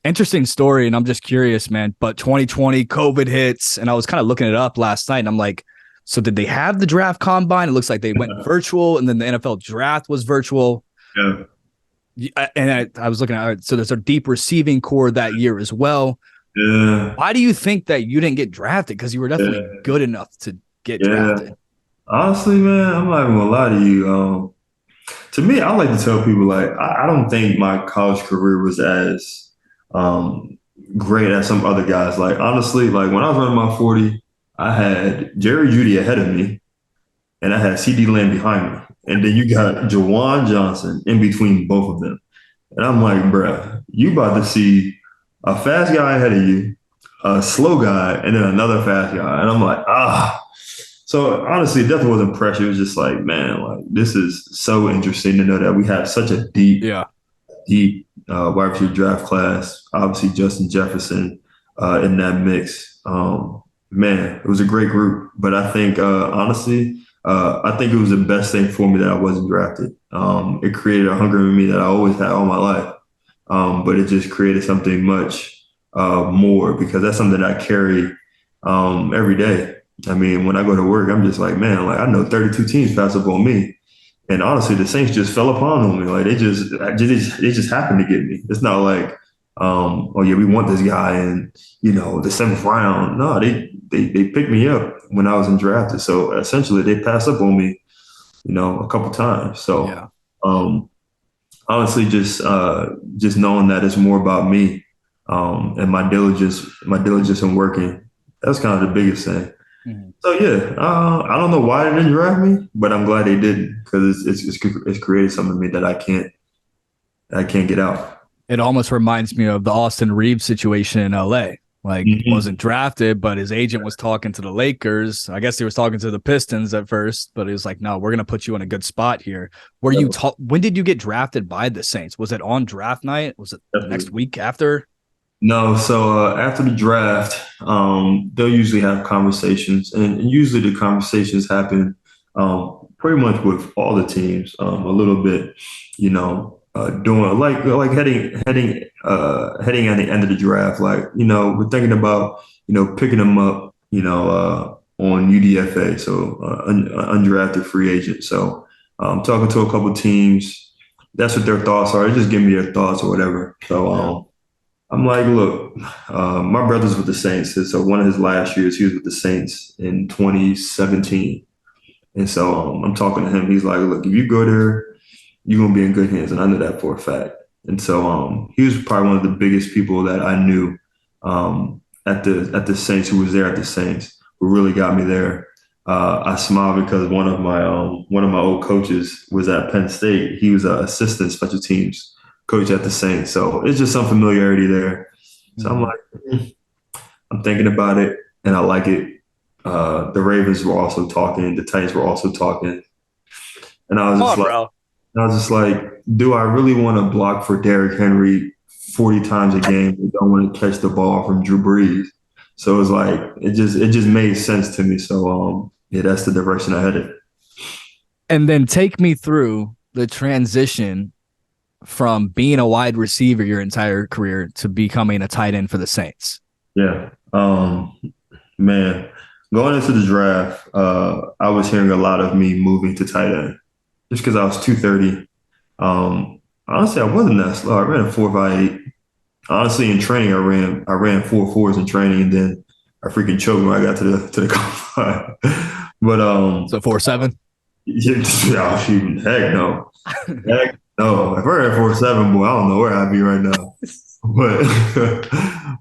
Interesting story, and I'm just curious, man. But 2020, COVID hits, and I was kind of looking it up last night, and I'm like, so did they have the draft combine? It looks like they went virtual, and then the NFL draft was virtual. Yeah. And I was looking at it. So there's a deep receiving core that year as well. Yeah. Why do you think that you didn't get drafted? Because you were definitely Yeah. good enough to get Yeah. drafted. Honestly, man, I'm not even gonna lie to you. To me, I like to tell people like I don't think my college career was as um, great as some other guys. Like honestly, like when I was running my 40, I had Jerry Judy ahead of me, and I had CD Lamb behind me, and then you got Juwan Johnson in between both of them. And I'm like, bruh, you about to see a fast guy ahead of you, a slow guy, and then another fast guy. And I'm like, ah. So honestly, it definitely wasn't pressure. It was just like, man, like this is so interesting to know that we have such a Yeah. deep wide receiver draft class. Obviously, Justin Jefferson in that mix. Man, it was a great group. But I think honestly, I think it was the best thing for me that I wasn't drafted. It created a hunger in me that I always had all my life. But it just created something much more because that's something that I carry every day. I mean, when I go to work, I'm just like, man, like I know 32 teams pass up on me. And honestly, the Saints just fell upon on me. Like they just happened to get me. It's not like, oh yeah, we want this guy in, the seventh round. No, they picked me up when I was in drafted. So essentially, they passed up on me, a couple times. So Yeah. um, honestly, just knowing that it's more about me and my diligence in working. That's kind of the biggest thing. Mhm. So yeah, I don't know why they didn't draft me, but I'm glad they didn't because it's created something in me that I can't get out. It almost reminds me of the Austin Reeves situation in LA. Like, Hmm. wasn't drafted, but his agent was talking to the Lakers. I guess he was talking to the Pistons at first, but he was like, no, we're going to put you in a good spot here. When did you get drafted by the Saints? Was it on draft night? Was it the next Definitely. week after? No, so after the draft, they'll usually have conversations, and usually the conversations happen pretty much with all the teams. A little bit, doing like heading at the end of the draft. Like we're thinking about picking them up, on UDFA, so undrafted free agent. So talking to a couple teams, that's what their thoughts are. They just give me their thoughts or whatever. So Yeah. I'm like, look, my brother's with the Saints. And so one of his last years, he was with the Saints in 2017. And so I'm talking to him. He's like, look, if you go there, you're gonna be in good hands, and I know that for a fact. And so he was probably one of the biggest people that I knew at the Saints, who was there at the Saints, who really got me there. I smiled because one of my old coaches was at Penn State. He was an assistant special teams coach at the Saints, so it's just some familiarity there. So I'm Mhm. like, I'm thinking about it, and I like it. The Ravens were also talking, the Titans were also talking, and I was Come just on, like. bro. I was just like, do I really want to block for Derrick Henry 40 times a game? I don't want to catch the ball from Drew Brees. So it was like it just made sense to me. So yeah, that's the direction I headed. And then take me through the transition from being a wide receiver your entire career to becoming a tight end for the Saints. Yeah. Man, going into the draft, I was hearing a lot of me moving to tight end just because I was 230. Honestly, I wasn't that slow. I ran a 4.58. Honestly, in training, I ran 4.4s in training, and then I freaking choked when I got to the combine. But So 4.7. yeah, oh, shoot, heck no. If I ran 4.7, boy, I don't know where I'd be right now. But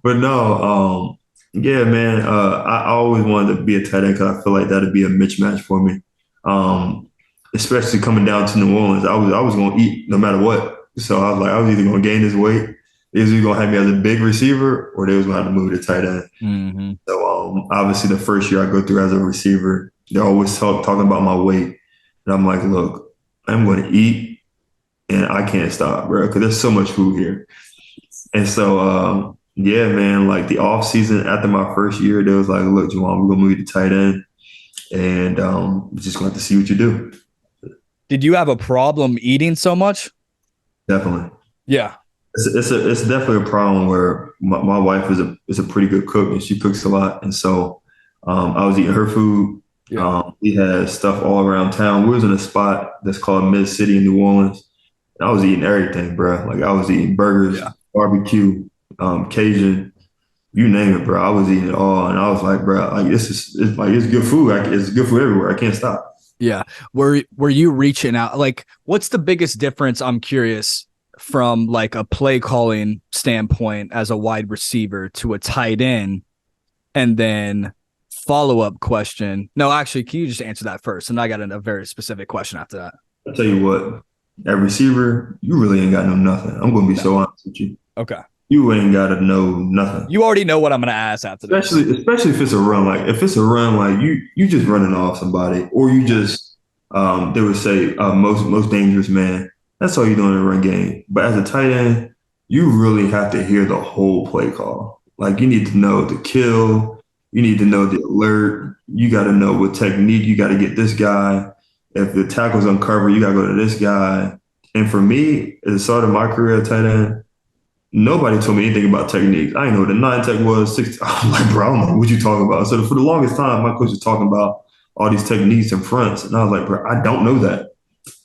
but no, yeah, man. I always wanted to be a tight end because I feel like that'd be a mismatch for me. Um, Especially coming down to New Orleans, I was gonna eat no matter what. So I was like, I was either gonna gain this weight, they was either gonna have me as a big receiver, or they was gonna have to move to tight end. Mm-hmm. So obviously the first year I go through as a receiver, they're always talking about my weight, and I'm like, look, I'm gonna eat, and I can't stop, bro, because there's so much food here. And so yeah, man, like the off season after my first year, they was like, look, Juwan, we're gonna move you to tight end, and we're just gonna have to see what you do. Did you have a problem eating so much? Definitely. Yeah. it's definitely a problem where my wife is a pretty good cook and she cooks a lot, and so I was eating her food. Yeah. We had stuff all around town. We was in a spot that's called Mid City in New Orleans. And I was eating everything, bro. Like I was eating burgers, Yeah. barbecue, Cajun, you name it, bro. I was eating it all, and I was like, bro, like it's like it's good food. It's good food everywhere. I can't stop. Yeah. Were you reaching out? Like, what's the biggest difference? I'm curious from like a play calling standpoint as a wide receiver to a tight end, and then follow up question. No, actually, can you just answer that first? And I got a very specific question after that. I tell you what, at receiver, you really ain't got to know nothing. I'm gonna be No. so honest with you. Okay. You ain't got to know nothing. You already know what I'm gonna ask after this. Especially if it's a run. Like if it's a run, like you just running off somebody, or you just they would say most dangerous man. That's all you're doing in a run game. But as a tight end, you really have to hear the whole play call. Like you need to know the kill, you need to know the alert, you got to know what technique you got to get this guy. If the tackle's uncovered, you got to go to this guy. And for me, at the start of my career at tight end, nobody told me anything about techniques. I didn't know what a nine tech was. Six. I'm like, bro, I don't know what you talking about. So for the longest time, my coach was talking about all these techniques and fronts, and I was like, bro, I don't know that.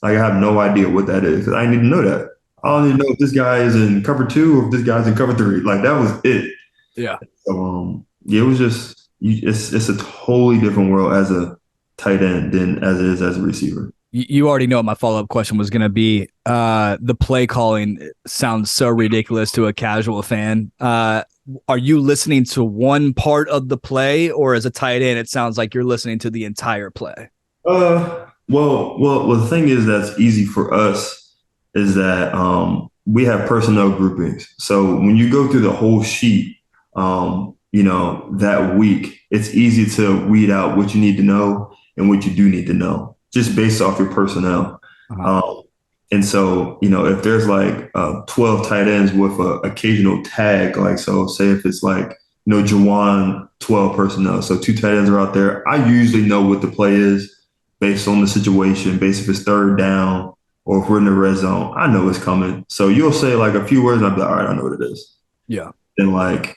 Like, I have no idea what that is because I didn't even know that. I don't even know if this guy is in cover two or if this guy's in cover three. Like that was it. Yeah. So yeah, it was just it's a totally different world as a tight end than as it is as a receiver. You already know what my follow-up question was going to be. The play calling sounds so ridiculous to a casual fan. Are you listening to one part of the play, or as a tight end, it sounds like you're listening to the entire play? Well, the thing is that's easy for us is that we have personnel groupings. So when you go through the whole sheet, that week, it's easy to weed out what you need to know and what you do need to know, just based off your personnel. Uh-huh. And so, if there's like 12 tight ends with an occasional tag, like, so say if it's like, Juwan, 12 personnel. So two tight ends are out there. I usually know what the play is based on the situation, based if it's third down or if we're in the red zone. I know it's coming. So you'll say like a few words and I'll be like, all right, I know what it is. Yeah. And like,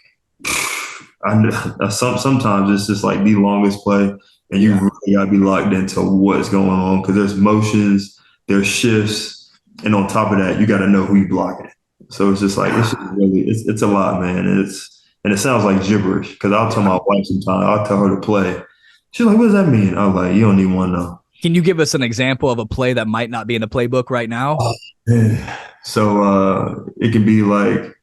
sometimes it's just like the longest play, and you really gotta be locked into what's going on because there's motions, there's shifts, and on top of that, you got to know who you blocking. So it's just like it's just really it's a lot, man. And it sounds like gibberish because I'll tell my wife sometimes, I'll tell her to play. She's like, "What does that mean?" I'm like, "You don't even want to know." Can you give us an example of a play that might not be in the playbook right now? So it could be like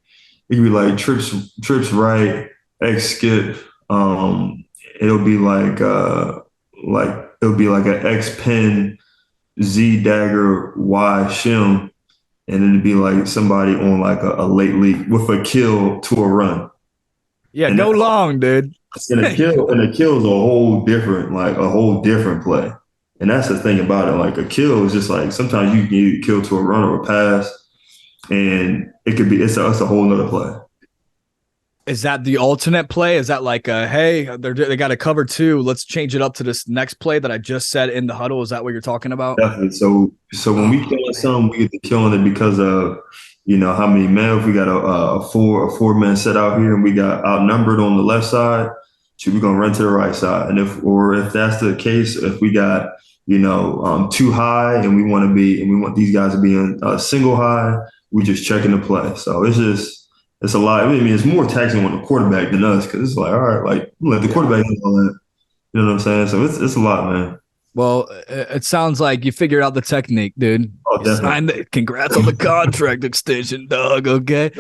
trips right, X skip. It'll be it'll be like an X pin, Z dagger, Y shim, and it'd be like somebody on like a late leak with a kill to a run. Yeah, And go long, dude. and a kill is a whole different play. And that's the thing about it. Like a kill is just like sometimes you need a kill to a run or a pass, and it's a whole nother play. Is that the alternate play? Is that like hey, they got a cover two. Let's change it up to this next play that I just said in the huddle. Is that what you're talking about? Definitely. So when we killing some, we get to killing it because of how many men. If we got a four-man set out here and we got outnumbered on the left side, so we're gonna run to the right side. And if that's the case, if we got too high and we want these guys to be in single high, we just checking the play. So it's a lot. I mean, it's more taxing on the quarterback than us because it's like, all right, like let the quarterback do all that. You know what I'm saying? So it's a lot, man. Well, it sounds like you figured out the technique, dude. Oh, definitely. Congrats on the contract extension, dog. Okay.